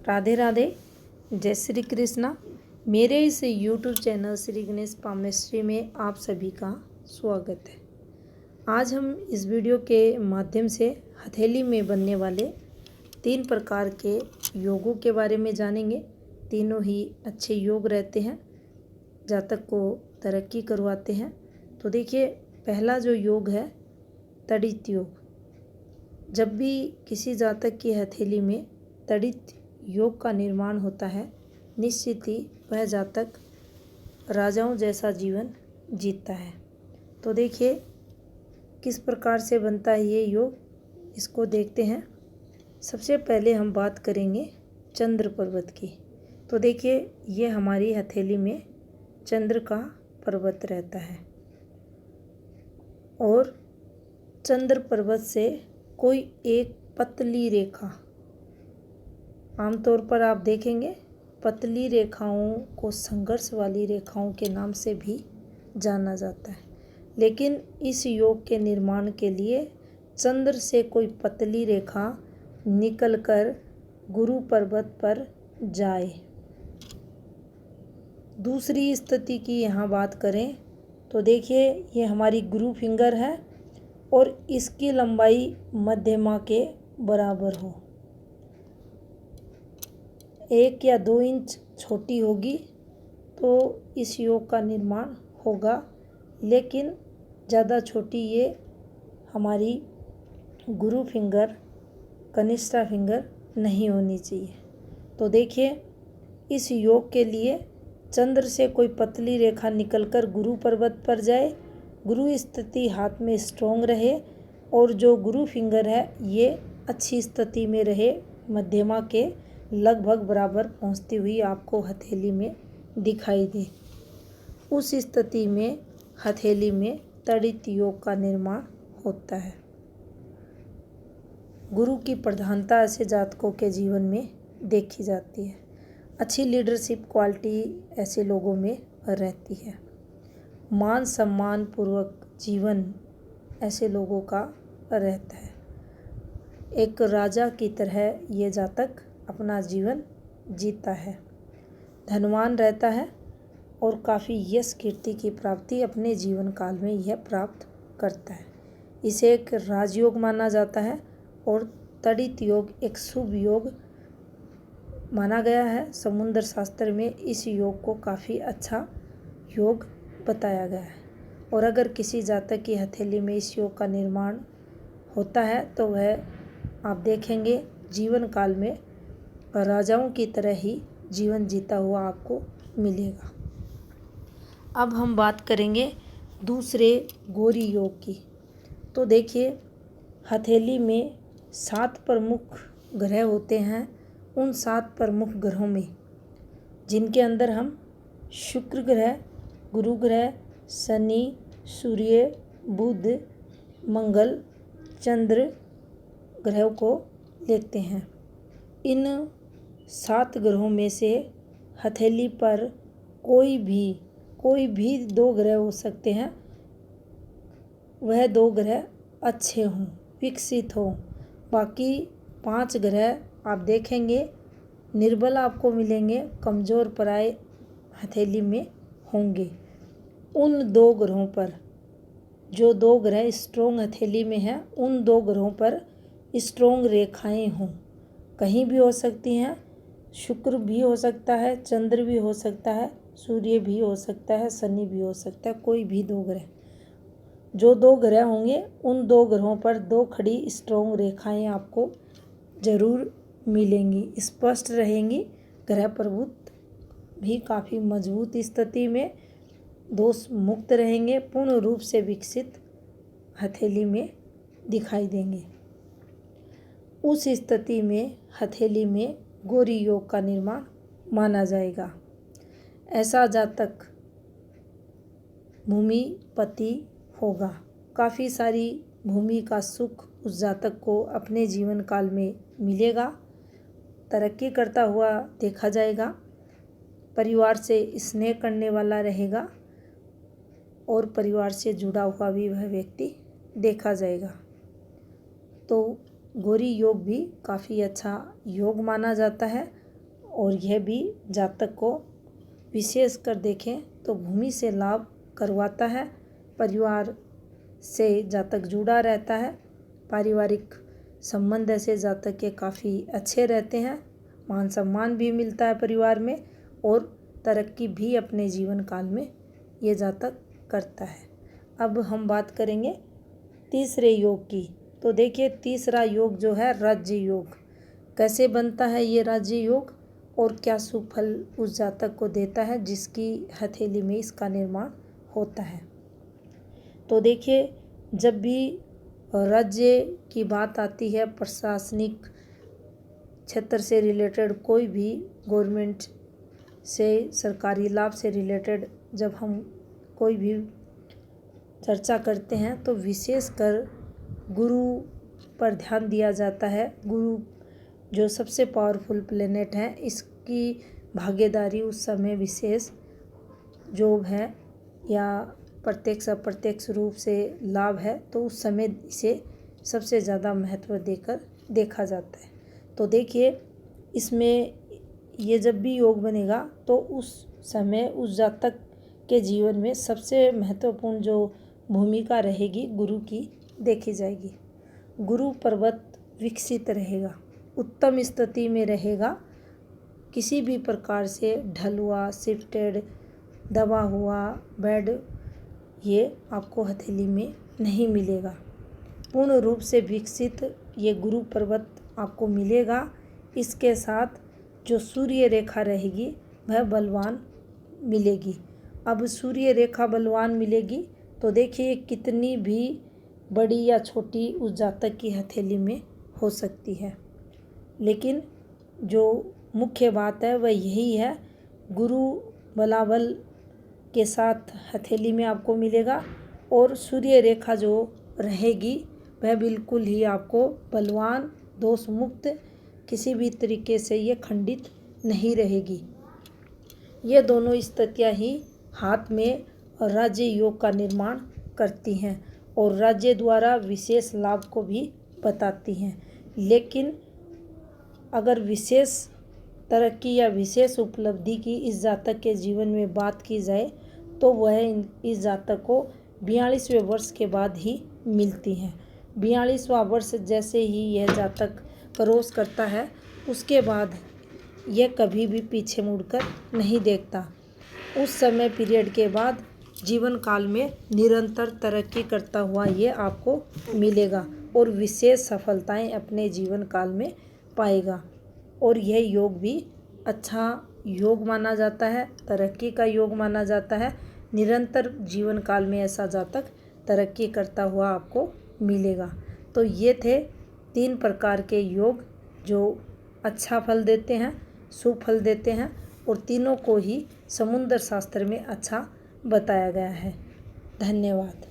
राधे राधे, जय श्री कृष्णा। मेरे इस YouTube channel Shri Ganesh palmistry में आप सभी का स्वागत है। आज हम इस वीडियो के माध्यम से हथेली में बनने वाले 3 प्रकार के योगों के बारे में जानेंगे। तीनों ही अच्छे योग रहते हैं, जातक को तरक्की करवाते हैं। तो देखिए, पहला जो योग है तड़ित योग। जब भी किसी जातक की हथेली में तड़ित योग का निर्माण होता है, निश्चित ही वह जातक राजाओं जैसा जीवन जीता है। तो देखिए किस प्रकार से बनता है ये योग, इसको देखते हैं। सबसे पहले हम बात करेंगे चंद्र पर्वत की। तो देखिए, ये हमारी हथेली में चंद्र का पर्वत रहता है और चंद्र पर्वत से कोई एक पतली रेखा, आमतौर पर आप देखेंगे पतली रेखाओं को संघर्ष वाली रेखाओं के नाम से भी जाना जाता है। लेकिन इस योग के निर्माण के लिए चंद्र से कोई पतली रेखा निकलकर गुरु पर्वत पर जाए। दूसरी स्थिति की यहाँ बात करें तो देखिए, ये हमारी गुरु फिंगर है और इसकी लंबाई मध्यमा के बराबर हो। 1 या 2 इंच छोटी होगी तो इस योग का निर्माण होगा, लेकिन ज़्यादा छोटी ये हमारी गुरु फिंगर, कनिष्ठा फिंगर नहीं होनी चाहिए। तो देखिए, इस योग के लिए चंद्र से कोई पतली रेखा निकलकर गुरु पर्वत पर जाए, गुरु स्थिति हाथ में स्ट्रोंग रहे और जो गुरु फिंगर है ये अच्छी स्थिति में रहे, मध्यमा के लगभग बराबर पहुंचती हुई आपको हथेली में दिखाई दे। उस स्थिति में हथेली में तड़ित योग का निर्माण होता है। गुरु की प्रधानता ऐसे जातकों के जीवन में देखी जाती है। अच्छी लीडरशिप क्वालिटी ऐसे लोगों में रहती है। मान सम्मान पूर्वक जीवन ऐसे लोगों का रहता है। एक राजा की तरह ये जातक अपना जीवन जीता है, धनवान रहता है और काफ़ी यश कीर्ति की प्राप्ति अपने जीवन काल में यह प्राप्त करता है। इसे एक राजयोग माना जाता है और तड़ित योग एक शुभ योग माना गया है। समुद्र शास्त्र में इस योग को काफ़ी अच्छा योग बताया गया है। और अगर किसी जातक की हथेली में इस योग का निर्माण होता है तो वह आप देखेंगे जीवन काल में राजाओं की तरह ही जीवन जीता हुआ आपको मिलेगा। अब हम बात करेंगे दूसरे गौरी योग की। तो देखिए, हथेली में 7 प्रमुख ग्रह होते हैं। उन 7 प्रमुख ग्रहों में जिनके अंदर हम शुक्र ग्रह, गुरु ग्रह, शनि, सूर्य, बुध, मंगल, चंद्र ग्रहों को लेते हैं। इन 7 ग्रहों में से हथेली पर कोई भी 2 ग्रह हो सकते हैं। वह 2 ग्रह अच्छे हों, विकसित हों। बाकी 5 ग्रह आप देखेंगे निर्बल आपको मिलेंगे, कमज़ोर पराये हथेली में होंगे। उन 2 ग्रहों पर, जो 2 ग्रह स्ट्रोंग हथेली में हैं, उन 2 ग्रहों पर स्ट्रोंग रेखाएं हों। कहीं भी हो सकती हैं, शुक्र भी हो सकता है, चंद्र भी हो सकता है, सूर्य भी हो सकता है, शनि भी हो सकता है। कोई भी 2 ग्रह, जो 2 ग्रह होंगे उन 2 ग्रहों पर 2 खड़ी स्ट्रोंग रेखाएं आपको जरूर मिलेंगी, स्पष्ट रहेंगी। ग्रह प्रभुत्व भी काफ़ी मजबूत स्थिति में दोष मुक्त रहेंगे, पूर्ण रूप से विकसित हथेली में दिखाई देंगे। उस स्थिति में हथेली में गौरी योग का निर्माण माना जाएगा। ऐसा जातक भूमिपति होगा। काफ़ी सारी भूमि का सुख उस जातक को अपने जीवन काल में मिलेगा। तरक्की करता हुआ देखा जाएगा। परिवार से स्नेह करने वाला रहेगा और परिवार से जुड़ा हुआ भी वह व्यक्ति देखा जाएगा। तो गौरी योग भी काफ़ी अच्छा योग माना जाता है और यह भी जातक को विशेष कर देखें तो भूमि से लाभ करवाता है। परिवार से जातक जुड़ा रहता है। पारिवारिक संबंध ऐसे जातक के काफ़ी अच्छे रहते हैं। मान सम्मान भी मिलता है परिवार में और तरक्की भी अपने जीवन काल में ये जातक करता है। अब हम बात करेंगे तीसरे योग की। तो देखिए तीसरा योग जो है राज्य योग, कैसे बनता है ये राज्य योग और क्या शुभ फल उस जातक को देता है जिसकी हथेली में इसका निर्माण होता है। तो देखिए जब भी राज्य की बात आती है, प्रशासनिक क्षेत्र से रिलेटेड कोई भी गवर्नमेंट से सरकारी लाभ से रिलेटेड जब हम कोई भी चर्चा करते हैं तो विशेषकर गुरु पर ध्यान दिया जाता है। गुरु जो सबसे पावरफुल प्लेनेट है, इसकी भागीदारी उस समय विशेष जॉब है या प्रत्यक्ष अप्रत्यक्ष रूप से लाभ है, तो उस समय इसे सबसे ज़्यादा महत्व देकर देखा जाता है। तो देखिए इसमें ये जब भी योग बनेगा तो उस समय उस जातक के जीवन में सबसे महत्वपूर्ण जो भूमिका रहेगी गुरु की देखी जाएगी। गुरु पर्वत विकसित रहेगा, उत्तम स्थिति में रहेगा, किसी भी प्रकार से ढल हुआ, शिफ्टेड, दबा हुआ बेड ये आपको हथेली में नहीं मिलेगा। पूर्ण रूप से विकसित ये गुरु पर्वत आपको मिलेगा। इसके साथ जो सूर्य रेखा रहेगी वह बलवान मिलेगी। अब सूर्य रेखा बलवान मिलेगी तो देखिए कितनी भी बड़ी या छोटी उस जातक की हथेली में हो सकती है, लेकिन जो मुख्य बात है वह यही है, गुरु बलाबल के साथ हथेली में आपको मिलेगा और सूर्य रेखा जो रहेगी वह बिल्कुल ही आपको बलवान, दोष मुक्त, किसी भी तरीके से ये खंडित नहीं रहेगी। ये दोनों स्थितियाँ ही हाथ में राज्य योग का निर्माण करती हैं और राज्य द्वारा विशेष लाभ को भी बताती हैं। लेकिन अगर विशेष तरक्की या विशेष उपलब्धि की इस जातक के जीवन में बात की जाए तो वह इस जातक को 42वें वर्ष के बाद ही मिलती हैं। 42वां वर्ष जैसे ही यह जातक क्रॉस करता है उसके बाद यह कभी भी पीछे मुड़कर नहीं देखता। उस समय पीरियड के बाद जीवन काल में निरंतर तरक्की करता हुआ ये आपको मिलेगा और विशेष सफलताएं अपने जीवन काल में पाएगा। और यह योग भी अच्छा योग माना जाता है, तरक्की का योग माना जाता है। निरंतर जीवन काल में ऐसा जातक तरक्की करता हुआ आपको मिलेगा। तो ये थे 3 प्रकार के योग जो अच्छा फल देते हैं, शुभ फल देते हैं और तीनों को ही समुद्र शास्त्र में अच्छा बताया गया है। धन्यवाद।